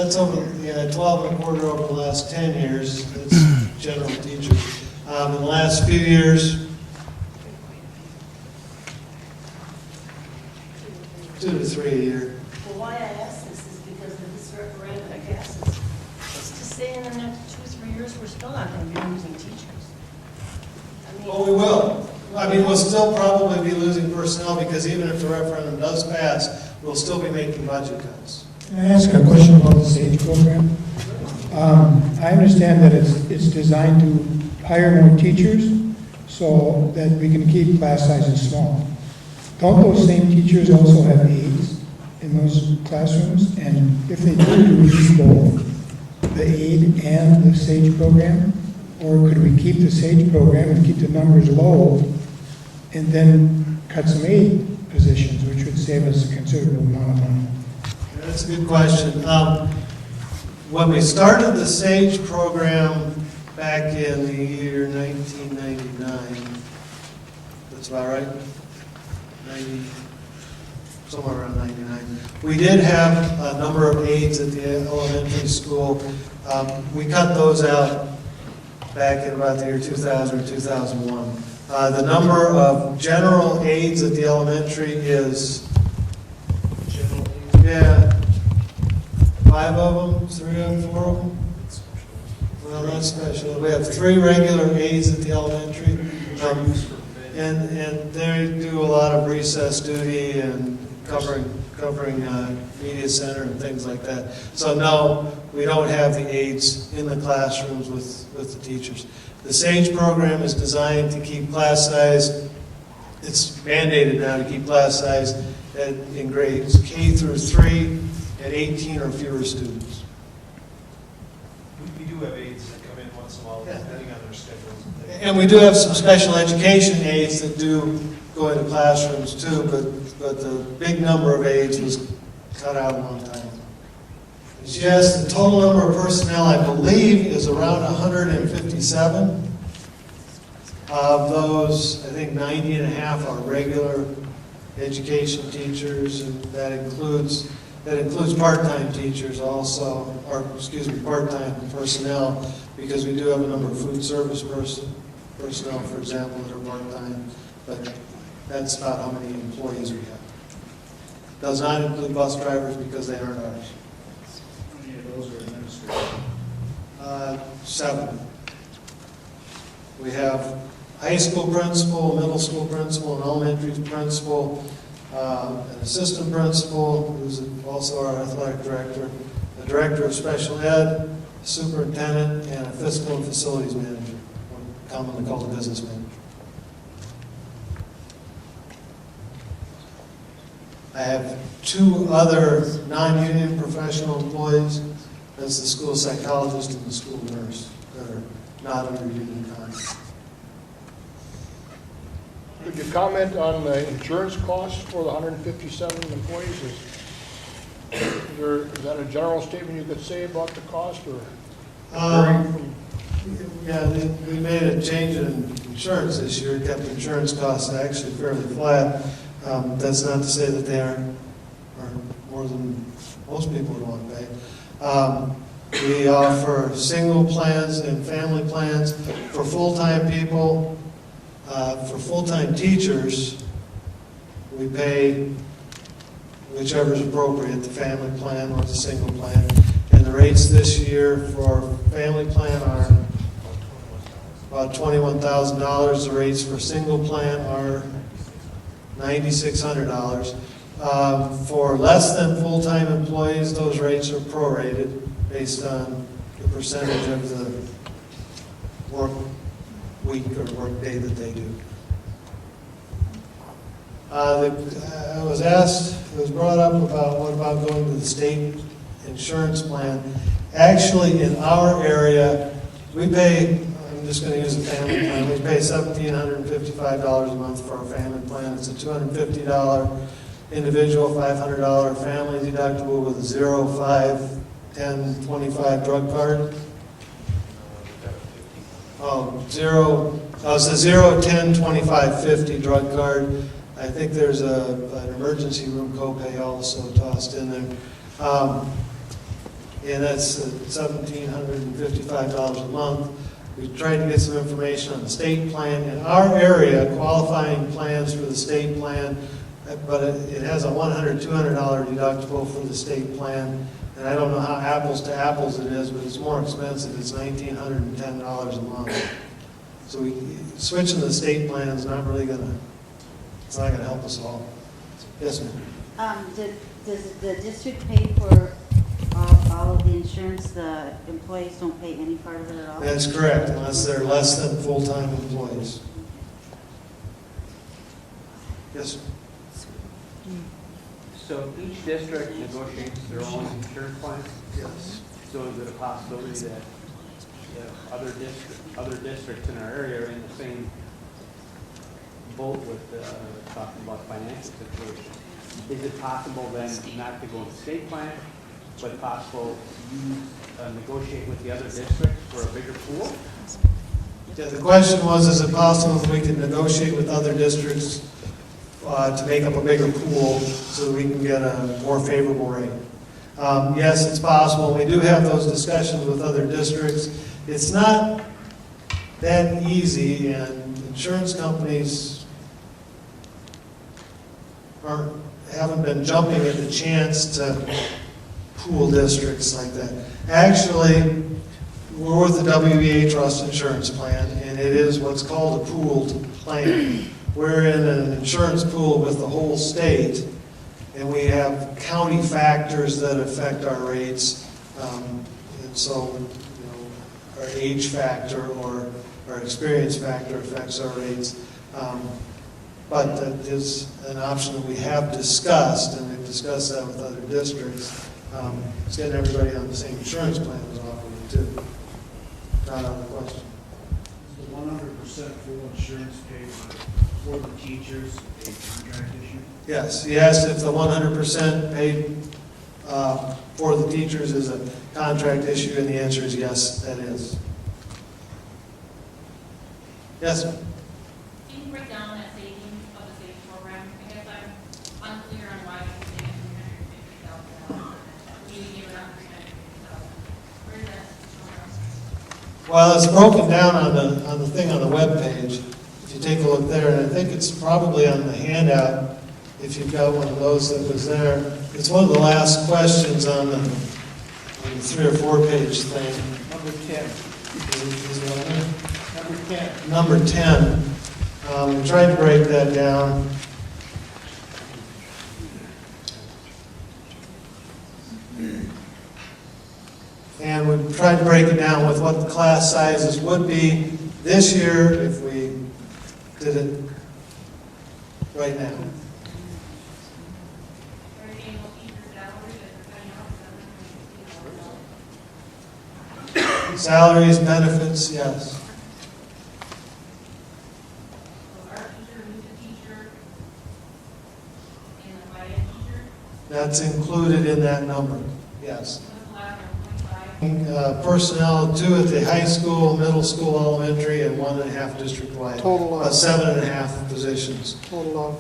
that's over, yeah, 12 and a quarter over the last 10 years. That's general teachers. In the last few years, 2 to 3 a year. Well, why I ask this is because of this referendum passes. It's to say in the next 2 or 3 years, we're still not going to be losing teachers. I mean, Well, we will. I mean, we'll still probably be losing personnel because even if the referendum does pass, we'll still be making budget cuts. Can I ask a question about the SAGE program? I understand that it's designed to hire more teachers so that we can keep class sizes small. Don't those same teachers also have aides in those classrooms? And if they do we use both the aide and the SAGE program? Or could we keep the SAGE program and keep the numbers low and then cut some aide positions, which would save us a considerable amount of money? That's a good question. When we started the SAGE program back in the year 1999, that's about right, 90, somewhere around 99, we did have a number of aides at the elementary school. We cut those out back in about the year 2000 or 2001. The number of general aides at the elementary is, yeah, 5 of them, 3 of them, 4 of them. Well, not special. We have 3 regular aides at the elementary. And they do a lot of recess duty and covering media center and things like that. So no, we don't have the aides in the classrooms with the teachers. The SAGE program is designed to keep class size, it's mandated now to keep class size in grades K through 3 at 18 or fewer students. We do have aides that come in once in a while, depending on their schedules. And we do have some special education aides that do go into classrooms too, but the big number of aides was cut out a long time ago. Yes, the total number of personnel, I believe, is around 157. Of those, I think 90 and a half are regular education teachers, and that includes part-time teachers also, or excuse me, part-time personnel, because we do have a number of food service personnel, for example, that are part-time, but that's about how many employees we have. Does not include bus drivers because they aren't ours. How many of those are administrative? 7. We have high school principal, middle school principal, an elementary principal, an assistant principal, who's also our athletic director, a director of special ed, a superintendent, and a fiscal and facilities manager, commonly called a business manager. I have 2 other non-union professional employees. That's the school psychologist and the school nurse that are not under union contract. Could you comment on the insurance costs for the 157 employees? Is that a general statement you could say about the cost, or varying from? Yeah, we made a change in insurance this year, kept insurance costs actually fairly flat. That's not to say that they are more than most people would want to pay. We offer single plans and family plans for full-time people. For full-time teachers, we pay whichever is appropriate, the family plan or the single plan. And the rates this year for family plan are about $21,000. The rates for single plan are $9,600. For less than full-time employees, those rates are prorated based on the percentage of the work week or work day that they do. I was brought up about what about going to the state insurance plan. Actually, in our area, we pay, I'm just going to use a family plan, we pay $1,755 a month for our family plan. It's a $250 individual, $500 family deductible with a 0, 5, 10, 25 drug card. It's a 0, 10, 25, 50 drug card. I think there's an emergency room copay also tossed in there. and that's $1,755 a month. We tried to get some information on the state plan. In our area, qualifying plans for the state plan, but it has a $100, $200 deductible for the state plan. And I don't know how apples to apples it is, but it's more expensive. It's $1,910 a month. So switching to the state plan is not really it's not gonna help us all. Yes, ma'am. Does the district pay for all of the insurance? The employees don't pay any part of it at all? That's correct, unless they're less than full-time employees. Yes, sir. So each district negotiates their own insurance plans? Yes. So is it a possibility that other districts in our area are in the same boat with talking about financial situation? Is it possible then not to go with the state plan, but possible to negotiate with the other districts for a bigger pool? Yeah, the question was, is it possible that we can negotiate with other districts to make up a bigger pool so that we can get a more favorable rate? Yes, it's possible. We do have those discussions with other districts. It's not that easy, and insurance companies haven't been jumping at the chance to pool districts like that. Actually, we're with the WBA Trust Insurance Plan, and it is what's called a pooled plan. We're in an insurance pool with the whole state, and we have county factors that affect our rates. And so, our age factor or our experience factor affects our rates. But that is an option that we have discussed, and we've discussed that with other districts. It's getting everybody on the same insurance plan is offered too. Not out of the question. Is the 100% full insurance paid for the teachers a contract issue? Yes, he asked if the 100% paid for the teachers is a contract issue, and the answer is yes, that is. Yes, sir. Can you break down that savings of the SAVE program? I guess I'm unclear on why you're saving $350,000. You give it out $350,000. Where is that program? Well, it's broken down on the thing on the web page. If you take a look there, and I think it's probably on the handout, if you've got one of those that was there. It's one of the last questions on the 3 or 4 page thing. Number 10. Is it on there? Number 10. Number 10. We tried to break that down. And we tried to break it down with what the class sizes would be this year if we did it right now. Are you paying those teachers' salaries that they're cutting off $750,000? Salaries, benefits, yes. So our teacher, who's the teacher, and the YN teacher, That's included in that number, yes. what's the last one, 25? Personnel, 2 at the high school, middle school, elementary, and 1.5 district-wide. Total of- 7.5 positions, Total of,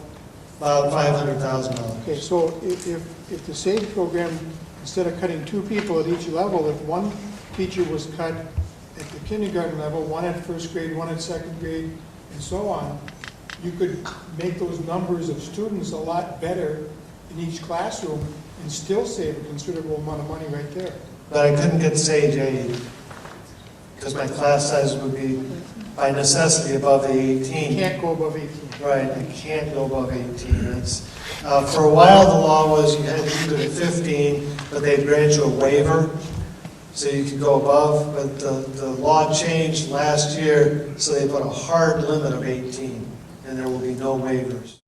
about $500,000. okay, so if the SAVE program, instead of cutting 2 people at each level, if one teacher was cut at the kindergarten level, 1 at first grade, 1 at second grade, and so on, you could make those numbers of students a lot better in each classroom and still save a considerable amount of money right there. But I couldn't get sage aid, because my class size would be, by necessity, above the You 18. can't go above 18. Right, I can't go above 18. That's, for a while, the law was you had to keep it at 15, but they'd grant you a waiver, so you could go above. But the law changed last year, so they put a hard limit of 18, and there will be no waivers.